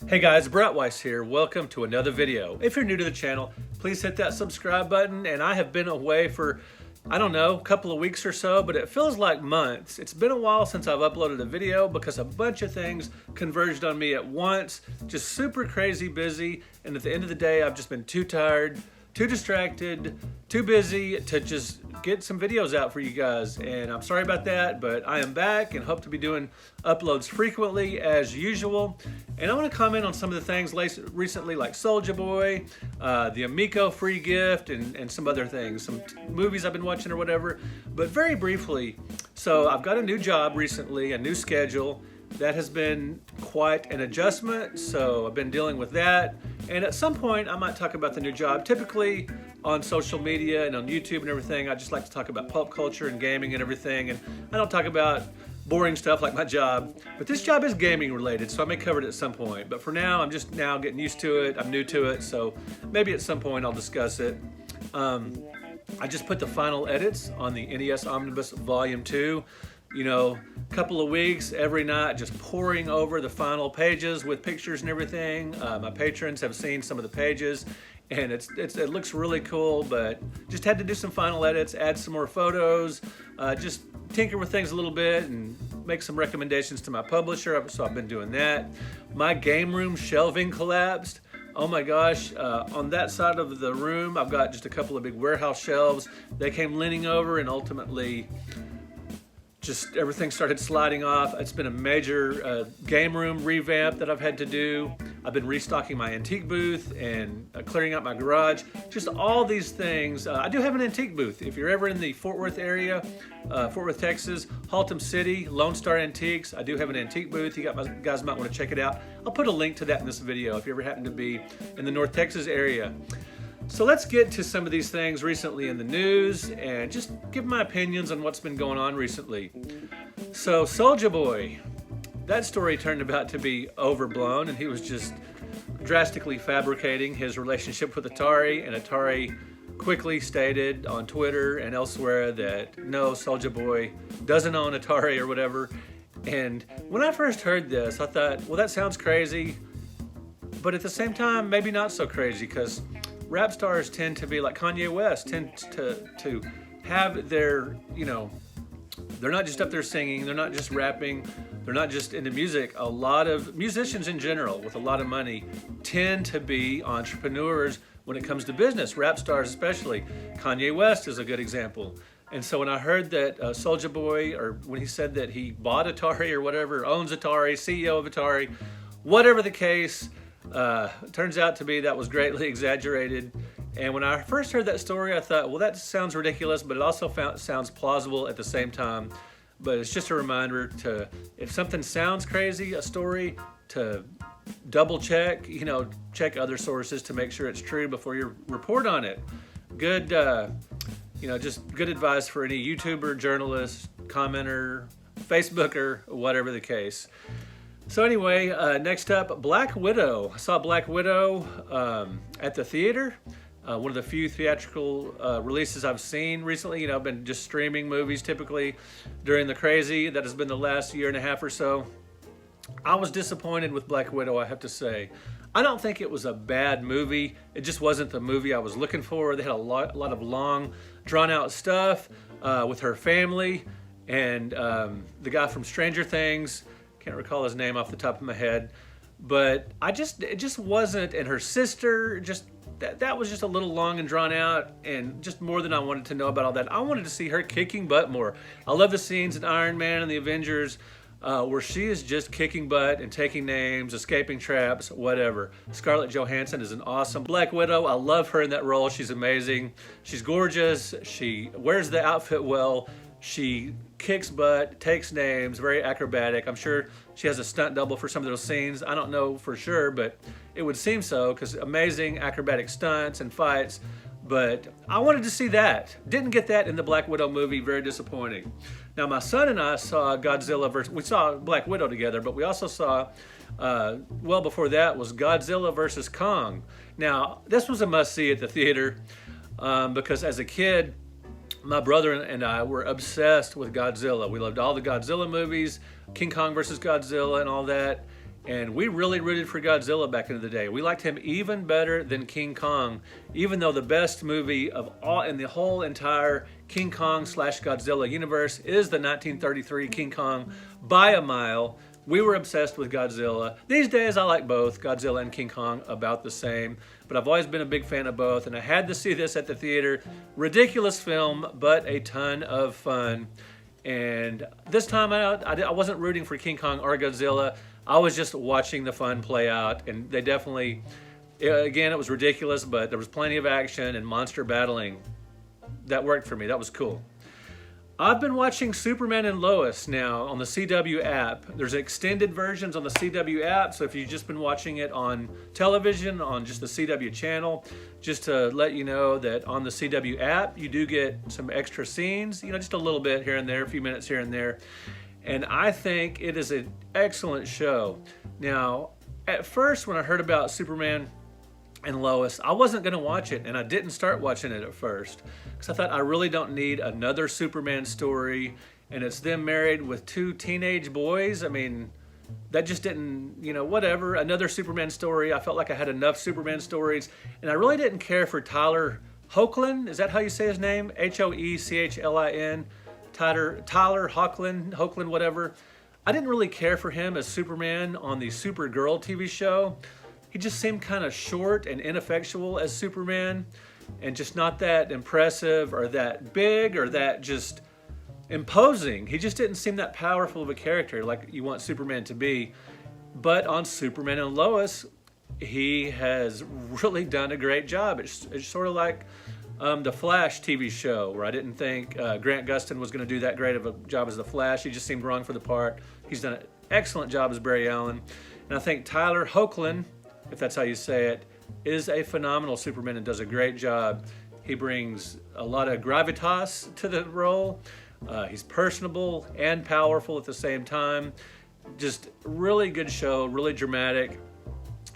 Hey guys, Weiss here. Welcome to another video. If you're new to the channel, please hit that subscribe button. And I have been away for, I don't know, a couple of weeks or so, but it feels like months. It's been a while since I've uploaded a video because a bunch of things converged on me at once. Just super crazy busy. And at the end of the day, I've just been too tired, too distracted, too busy to just get some videos out for you guys. And I'm sorry about that, but I am back and hope to be doing uploads frequently as usual. And I want to comment on some of the things recently, like Soulja Boy, the Amico free gift, and some other things, some movies I've been watching or whatever. But very briefly, so I've got a new job recently, a new schedule. That has been quite an adjustment, so I've been dealing with that. And at some point, I might talk about the new job. Typically on social media and on YouTube and everything, I just like to talk about pop culture and gaming and everything. And I don't talk about boring stuff like my job. But this job is gaming related, so I may cover it at some point. But for now, I'm just now getting used to it. I'm new to it, so maybe at some point I'll discuss it. I just put the final edits on the NES Omnibus Volume 2. You know, a couple of weeks, every night, just pouring over the final pages with pictures and everything. My patrons have seen some of the pages, and it looks really cool, but just had to do some final edits, add some more photos, just tinker with things a little bit and make some recommendations to my publisher, so I've been doing that. My game room shelving collapsed. Oh my gosh, on that side of the room, I've got just a couple of big warehouse shelves. They came leaning over and ultimately just everything started sliding off. It's been a major game room revamp that I've had to do. I've been restocking my antique booth and clearing out my garage. Just all these things. I do have an antique booth. If you're ever in the Fort Worth area, Fort Worth, Texas, Haltom City, Lone Star Antiques, I do have an antique booth. You guys might want to check it out. I'll put a link to that in this video if you ever happen to be in the North Texas area. So let's get to some of these things recently in the news and just give my opinions on what's been going on recently. So Soulja Boy, that story turned out to be overblown, and he was just drastically fabricating his relationship with Atari, and Atari quickly stated on Twitter and elsewhere that no, Soulja Boy doesn't own Atari or whatever. And when I first heard this, I thought, well, that sounds crazy, but at the same time, maybe not so crazy, because rap stars tend to be like Kanye West, tend to have their, you know, they're not just up there singing, they're not just rapping, they're not just into music. A lot of musicians in general with a lot of money tend to be entrepreneurs when it comes to business, rap stars especially. Kanye West is a good example. And so when I heard that Soulja Boy, or when he said that he bought Atari or whatever, owns Atari, CEO of Atari, whatever the case, turns out to be that was greatly exaggerated. And when I first heard that story, I thought, well, that sounds ridiculous, but it also sounds plausible at the same time. But it's just a reminder to, if something sounds crazy, a story, to double check, you know, check other sources to make sure it's true before you report on it. Good, you know, just good advice for any YouTuber, journalist, commenter, Facebooker, whatever the case. So anyway, next up, Black Widow. I saw Black Widow at the theater. One of the few theatrical releases I've seen recently. You know, I've been just streaming movies typically during the crazy. That has been the last year and a half or so. I was disappointed with Black Widow, I have to say. I don't think it was a bad movie. It just wasn't the movie I was looking for. They had a lot of long, drawn-out stuff with her family and the guy from Stranger Things. Can't recall his name off the top of my head, but it just wasn't, and her sister, just that was just a little long and drawn out, and just more than I wanted to know about all that. I wanted to see her kicking butt more. I love the scenes in Iron Man and the Avengers where she is just kicking butt and taking names, escaping traps, whatever. Scarlett Johansson is an awesome Black Widow. I love her in that role. She's amazing. She's gorgeous. She wears the outfit well. She kicks butt, takes names, very acrobatic. I'm sure she has a stunt double for some of those scenes. I don't know for sure, but it would seem so, because amazing acrobatic stunts and fights. But I wanted to see that. Didn't get that in the Black Widow movie. Very disappointing. Now, my son and I saw Godzilla versus... We saw Black Widow together, but we also saw... well before that was Godzilla versus Kong. Now, this was a must-see at the theater because as a kid, my brother and I were obsessed with Godzilla. We loved all the Godzilla movies, King Kong versus Godzilla and all that. And we really rooted for Godzilla back in the day. We liked him even better than King Kong, even though the best movie of all in the whole entire King Kong / Godzilla universe is the 1933 King Kong by a mile. We were obsessed with Godzilla. These days I like both, Godzilla and King Kong, about the same, but I've always been a big fan of both, and I had to see this at the theater. Ridiculous film, but a ton of fun. And this time out, I wasn't rooting for King Kong or Godzilla. I was just watching the fun play out, and they definitely, again, it was ridiculous, but there was plenty of action and monster battling. That worked for me. That was cool. I've been watching Superman and Lois now on the CW app. There's extended versions on the CW app, so if you've just been watching it on television, on just the CW channel, just to let you know that on the CW app, you do get some extra scenes, just a little bit here and there, a few minutes here and there. And I think it is an excellent show. Now, at first when I heard about Superman and Lois, I wasn't going to watch it, and I didn't start watching it at first because I thought I really don't need another Superman story, and it's them married with 2 teenage boys. I mean, that just didn't, whatever, another Superman story. I felt like I had enough Superman stories, and I really didn't care for Tyler Hoechlin. Is that how you say his name? Hoechlin. Tyler Hoechlin, whatever. I didn't really care for him as Superman on the Supergirl TV show. He just seemed kind of short and ineffectual as Superman, and just not that impressive or that big or that just imposing. He just didn't seem that powerful of a character like you want Superman to be. But on Superman and Lois, he has really done a great job. It's sort of like the Flash TV show, where I didn't think Grant Gustin was going to do that great of a job as the Flash. He just seemed wrong for the part. He's done an excellent job as Barry Allen. And I think Tyler Hoechlin, if that's how you say it, is a phenomenal Superman and does a great job. He brings a lot of gravitas to the role. He's personable and powerful at the same time. Just really good show, really dramatic,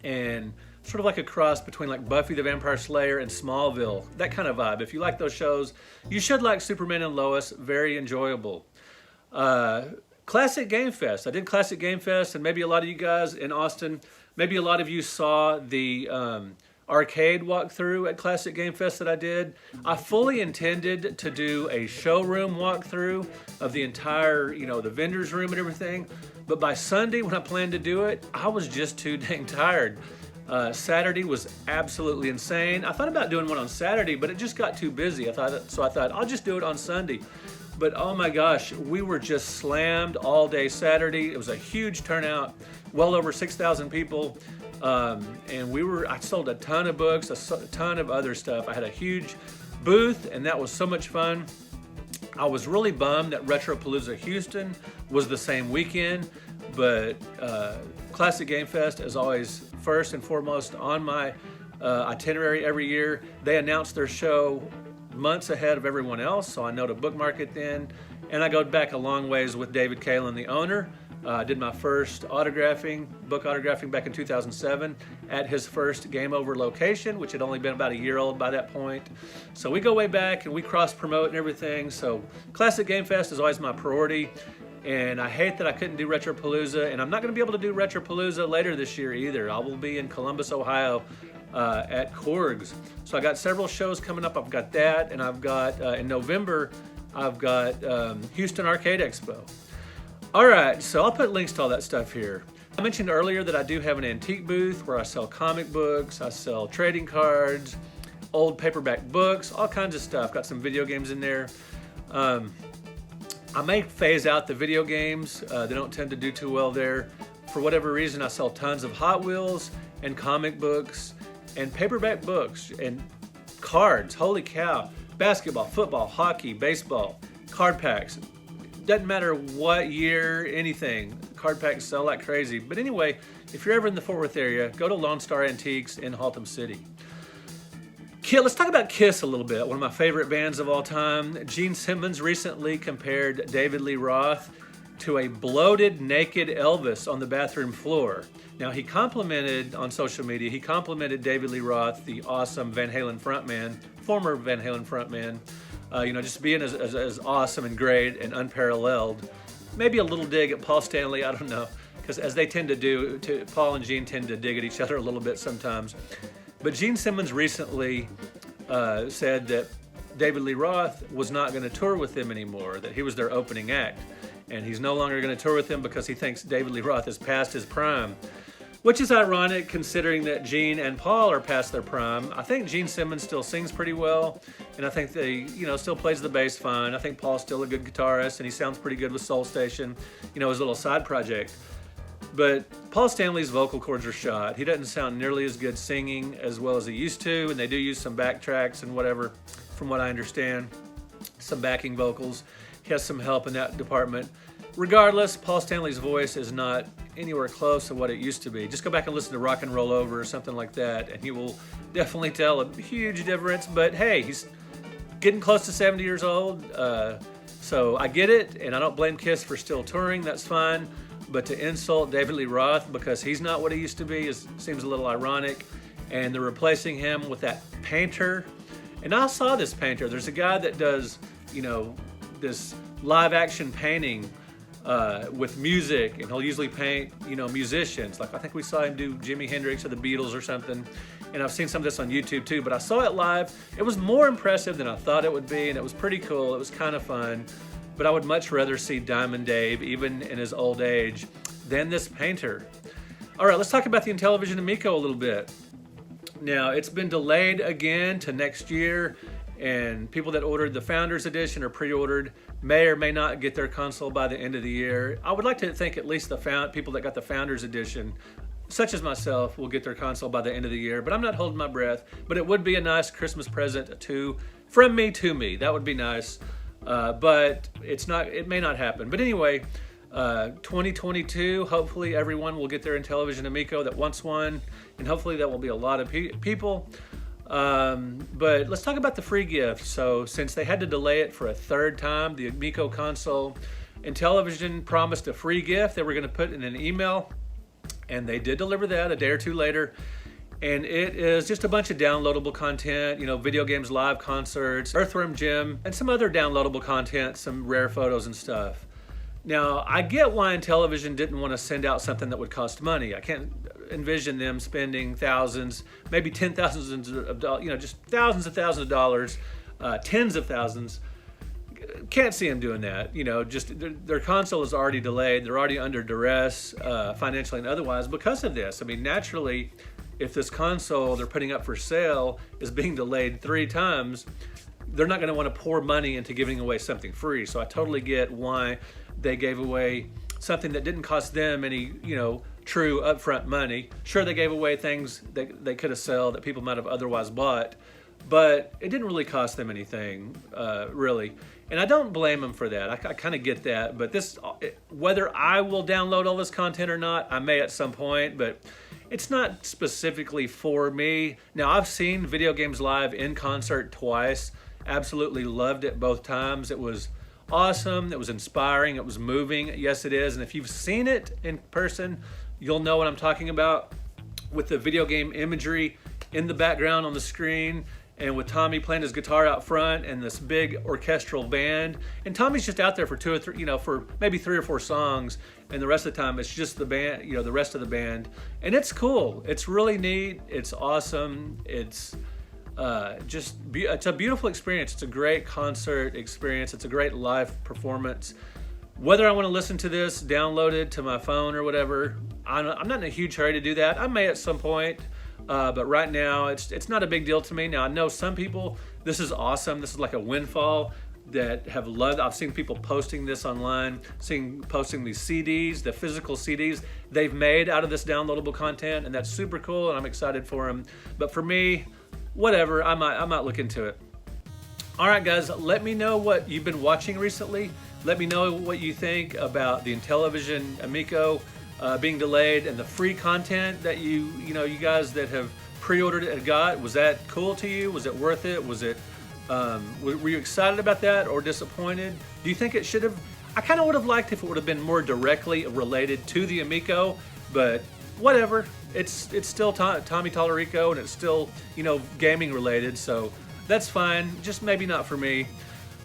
and sort of like a cross between like Buffy the Vampire Slayer and Smallville, that kind of vibe. If you like those shows, you should like Superman and Lois. Very enjoyable. Classic Game Fest. I did Classic Game Fest, and maybe a lot of you guys in Austin, maybe a lot of you saw the arcade walkthrough at Classic Game Fest that I did. I fully intended to do a showroom walkthrough of the entire, the vendor's room and everything, but by Sunday when I planned to do it, I was just too dang tired. Saturday was absolutely insane. I thought about doing one on Saturday, but it just got too busy. I thought I'll just do it on Sunday. But oh my gosh, we were just slammed all day Saturday. It was a huge turnout, well over 6,000 people. And I sold a ton of books, a ton of other stuff. I had a huge booth, and that was so much fun. I was really bummed that Retropalooza Houston was the same weekend, but Classic Game Fest is always first and foremost on my itinerary every year. They announce their show months ahead of everyone else, so I know to bookmark it then. And I go back a long ways with David Kalin, the owner. I did my first book autographing back in 2007 at his first Game Over location, which had only been about a year old by that point. So we go way back and we cross-promote and everything. So Classic Game Fest is always my priority. And I hate that I couldn't do Retropalooza, and I'm not going to be able to do Retropalooza later this year either. I will be in Columbus, Ohio at Korg's. So I got several shows coming up. I've got that, and I've got, in November, I've got Houston Arcade Expo. All right, so I'll put links to all that stuff here. I mentioned earlier that I do have an antique booth where I sell comic books, I sell trading cards, old paperback books, all kinds of stuff. Got some video games in there. I may phase out the video games. They don't tend to do too well there. For whatever reason, I sell tons of Hot Wheels and comic books and paperback books and cards. Holy cow. Basketball, football, hockey, baseball, card packs. Doesn't matter what year, anything. Card packs sell like crazy. But anyway, if you're ever in the Fort Worth area, go to Lone Star Antiques in Haltom City. Let's talk about Kiss a little bit, one of my favorite bands of all time. Gene Simmons recently compared David Lee Roth to a bloated, naked Elvis on the bathroom floor. Now, he complimented on social media, he complimented David Lee Roth, the awesome Van Halen frontman, former Van Halen frontman, just being as awesome and great and unparalleled. Maybe a little dig at Paul Stanley, I don't know. because as they tend to do, Paul and Gene tend to dig at each other a little bit sometimes. But Gene Simmons recently said that David Lee Roth was not going to tour with them anymore, that he was their opening act. And he's no longer going to tour with them because he thinks David Lee Roth is past his prime. Which is ironic considering that Gene and Paul are past their prime. I think Gene Simmons still sings pretty well, and I think they, still plays the bass fine. I think Paul's still a good guitarist, and he sounds pretty good with Soul Station, his little side project. But Paul Stanley's vocal cords are shot. He doesn't sound nearly as good singing as well as he used to, and they do use some backtracks and whatever, from what I understand, some backing vocals. He has some help in that department. Regardless, Paul Stanley's voice is not anywhere close to what it used to be. Just go back and listen to Rock and Roll Over or something like that, and you will definitely tell a huge difference. But hey, he's getting close to 70 years old, so I get it, and I don't blame Kiss for still touring. That's fine. But to insult David Lee Roth because he's not what he used to be seems a little ironic. And they're replacing him with that painter. And I saw this painter. There's a guy that does, this live action painting with music, and he'll usually paint, musicians. Like I think we saw him do Jimi Hendrix or the Beatles or something. And I've seen some of this on YouTube too, but I saw it live. It was more impressive than I thought it would be, and it was pretty cool. It was kind of fun. But I would much rather see Diamond Dave, even in his old age, than this painter. All right, let's talk about the Intellivision Amiko a little bit. Now, it's been delayed again to next year, and people that ordered the Founders Edition or pre-ordered may or may not get their console by the end of the year. I would like to think at least the people that got the Founders Edition, such as myself, will get their console by the end of the year, but I'm not holding my breath. But it would be a nice Christmas present from me to me. That would be nice. But it may not happen. But anyway, 2022, hopefully everyone will get their Intellivision Amiko that wants one, and hopefully that will be a lot of people. But let's talk about the free gift. So since they had to delay it for a third time, the Amico console, Intellivision promised a free gift they were going to put in an email, and they did deliver that a day or two later. And it is just a bunch of downloadable content, video games, live concerts, Earthworm Jim, and some other downloadable content, some rare photos and stuff. Now, I get why Intellivision didn't want to send out something that would cost money. I can't envision them spending thousands, maybe $10,000s of dollars, just thousands of dollars, tens of thousands. Can't see them doing that. Just their console is already delayed. They're already under duress, financially and otherwise, because of this. I mean, naturally, if this console they're putting up for sale is being delayed 3 times, they're not going to want to pour money into giving away something free. So I totally get why they gave away something that didn't cost them any, true upfront money. Sure, they gave away things that they could have sold that people might have otherwise bought, but it didn't really cost them anything, really. And I don't blame them for that. I kind of get that. But whether I will download all this content or not, I may at some point, but it's not specifically for me. Now, I've seen Video Games Live in concert twice. Absolutely loved it both times. It was awesome. It was inspiring. It was moving. Yes, it is. And if you've seen it in person, you'll know what I'm talking about, with the video game imagery in the background on the screen, and with Tommy playing his guitar out front and this big orchestral band. And Tommy's just out there for 2 or 3, for maybe 3 or 4 songs, and the rest of the time it's just the band, the rest of the band. And it's cool. It's really neat. It's awesome. It's it's a beautiful experience. It's a great concert experience. It's a great live performance. Whether I want to listen to this downloaded to my phone or whatever, I'm not in a huge hurry to do that. I may at some point. But right now, it's not a big deal to me. Now, I know some people, this is awesome. This is like a windfall that have loved. I've seen people posting this online, posting these CDs, the physical CDs they've made out of this downloadable content, and that's super cool, and I'm excited for them. But for me, whatever, I might look into it. All right, guys, let me know what you've been watching recently. Let me know what you think about the Intellivision Amiko being delayed and the free content that you guys that have pre-ordered it and got. Was that cool to you? Was it worth it? Was it were you excited about that or disappointed? Do you think it should have? I kind of would have liked if it would have been more directly related to the Amico, but whatever. It's still Tommy Tallarico, and it's still gaming related, so that's fine. Just maybe not for me.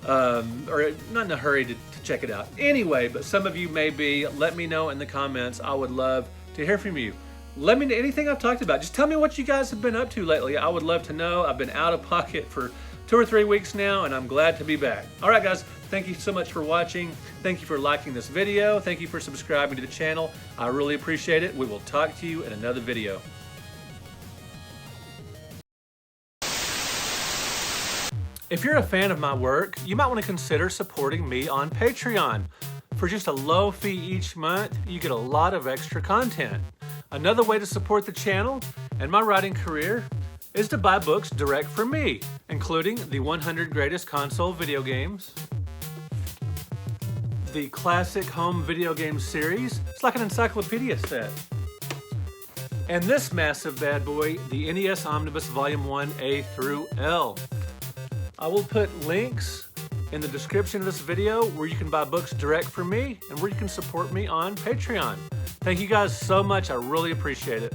or not in a hurry to check it out. Anyway, but some of you may be. Let me know in the comments. I would love to hear from you. Let me know anything I've talked about. Just tell me what you guys have been up to lately. I would love to know. I've been out of pocket for 2 or 3 weeks now, and I'm glad to be back. All right, guys, thank you so much for watching. Thank you for liking this video. Thank you for subscribing to the channel. I really appreciate it. We will talk to you in another video. If you're a fan of my work, you might want to consider supporting me on Patreon. For just a low fee each month, you get a lot of extra content. Another way to support the channel and my writing career is to buy books direct from me, including the 100 Greatest Console Video Games, the Classic Home Video Game Series. It's like an encyclopedia set. And this massive bad boy, the NES Omnibus Volume 1 A through L. I will put links in the description of this video where you can buy books direct from me and where you can support me on Patreon. Thank you guys so much. I really appreciate it.